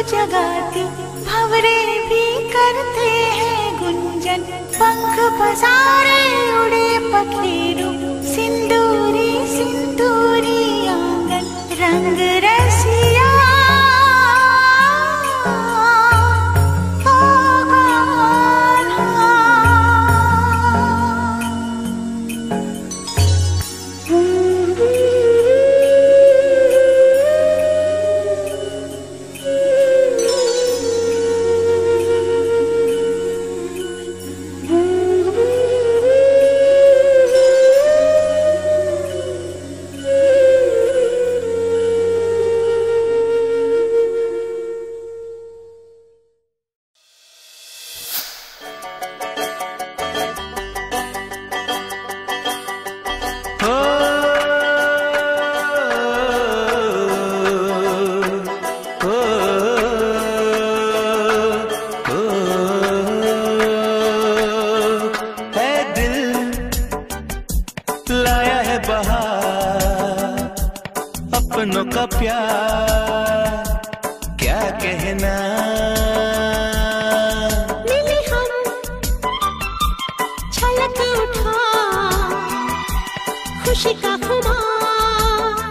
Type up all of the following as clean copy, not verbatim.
जगाती भंवरे भी करते हैं गुंजन, पंख पसारे उड़े पखेरु, सिंदूरी सिंदूरी आंगन रंग रसिया। अपनों का प्यार क्या कहना, मिले हम छलक उठा खुशी का खुमार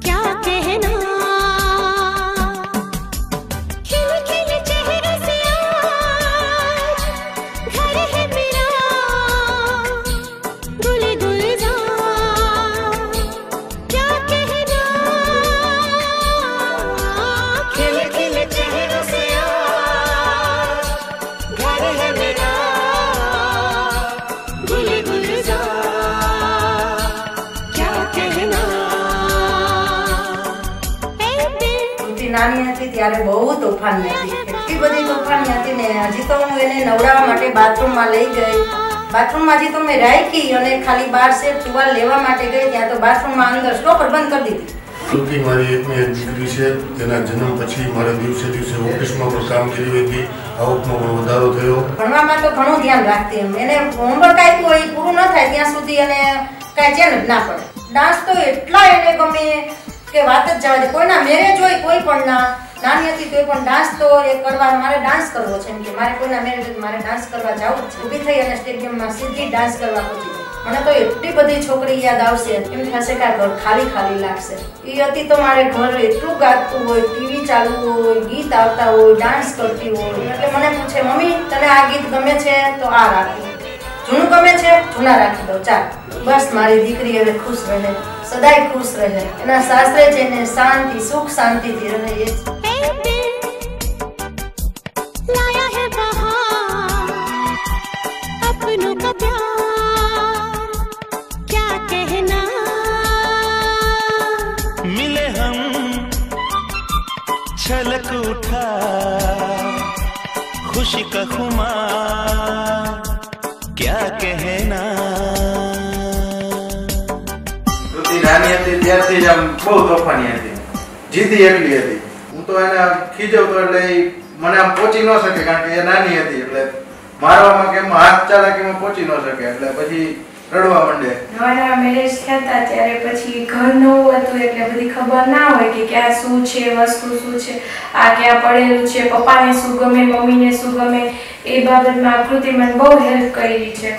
क्या कहना, खिले खिले चेहरे से आज घर है मेरा गुल गुलजार क्या कहना, खिले खिले चेहरे से आज घर है मेरा गुल गुलजार क्या कहना। નાની હતી ત્યારે બહુ તોફાની હતી, એટલી બધી તોફાની હતી ને હજી તો હું એને નવડાવવા માટે બાથરૂમમાં લઈ ગઈ, બાથરૂમમાં હજી તો મેં રાખી અને ખાલી બહાર સે ટુવાલ લેવા માટે ગઈ ત્યાં તો બાથરૂમમાં અંદર સ્ટોપર બંધ કરી દીધી। શ્રુતિ મારી એકની એક દીકરી છે, તેના જન્મ પછી મારે દિવસે દિવસે ઓફિસમાં પણ કામ કરી હતી, આવકમાં પણ વધારો થયો। ભણવામાં તો ઘણું ધ્યાન રાખતી એમ, એને હોમવર્ક આપ્યું હોય પૂરું ન થાય ત્યાં સુધી એને કાંઈ ચેન જ ના પડે। ડાન્સ તો એટલા એને ગમે કે વાત જ જવા દે, કોઈના મેરેજ હોય કોઈ પણ ના, નાની હતી તો પણ ડાન્સ તો એ કરવા મારે ડાન્સ કરવો છે એમ કે મારે કોઈના મેરેજ મારે ડાન્સ કરવા જવું જ છે। ઊભી થઈ અને સ્ટેડિયમમાં સીધી ડાન્સ કરવા પહોંચી ગઈ। મને તો એટલી બધી છોકરી યાદ આવશે, એમ થશે કે આ ઘર ખાલી ખાલી લાગશે। એ હતી તો મારે ઘર એટલું ગાતું હોય, ટીવી ચાલુ હોય, ગીત આવતા હોય, ડાન્સ કરતી હોય, એટલે મને પૂછે મમ્મી તને આ ગીત ગમે છે તો આ રાખી, જૂનું ગમે છે જૂના રાખી દો, ચાલ બસ મારી દીકરી હવે ખુશ રહે, સદાય ખુશ રહે, એના સાસરે જઈને શાંતિ સુખ શાંતિથી રહે। એ लाया है बहार अपनों का प्यार क्या कहना, मिले हम छलक उठा खुशी का खुमार क्या कहना। નાની હતી ત્યારથી જ આમ બહુ તોફાની હતી, જીદી એટલી હતી, હું તો એને ખીજવતો એટલે મને આમ પહોંચી ન શકે, કારણ કે એ નાની હતી એટલે મારવામાં કે હાથ ચાલાકીમાં પહોંચી ન શકે, એટલે પછી રડવા માંડે। નવા મેરેજ થયા હતા ત્યારે પછી ઘર નવું હતું એટલે બધી ખબર ના હોય કે ક્યાં શું છે, વસ્તુ શું છે, આ ક્યાં પડેલું છે, પપ્પાને શું ગમે, મમ્મીને શું ગમે, એ બાબતમાં આકૃતિ મને બહુ હેલ્પ કરી છે।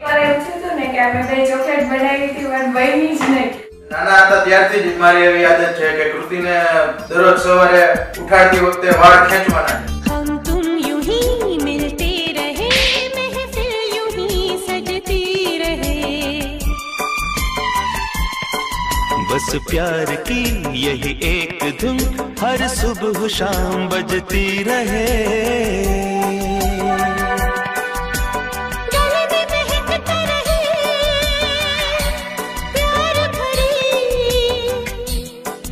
એકવાર એવું થયું હતું ને કે આપણે બે ચોકલેટ બનાવી હતી, વાત બની જ નહીં। નાના હતા ત્યારથી જ મારી એવી આદત છે કે કૃતિને દરરોજ સવારે ઉઠાડતી વખતે વાળ ખેંચવાના। हम तुम यूं ही मिलते रहे महफिल यूं ही बस प्यार की यही एक धुन हर सुबह शाम बजती रहे। गले में महकता रहे प्यार भरी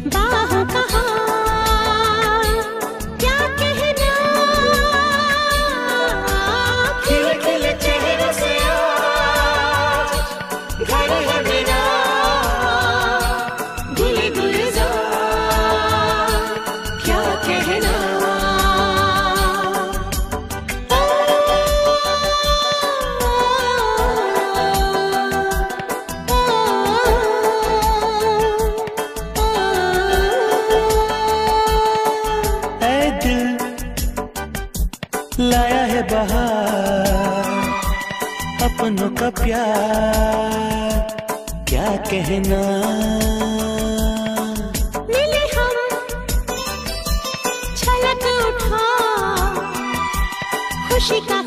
बाहों का हार, क्या कहना खिल खिल चेहरों से आज घर है मेरा गुल गुलजार, क्या कहना। ऐ दिल लाया है बहार, अपनों का प्यार, क्या कहना। मिले हम छलक उठा खुशी का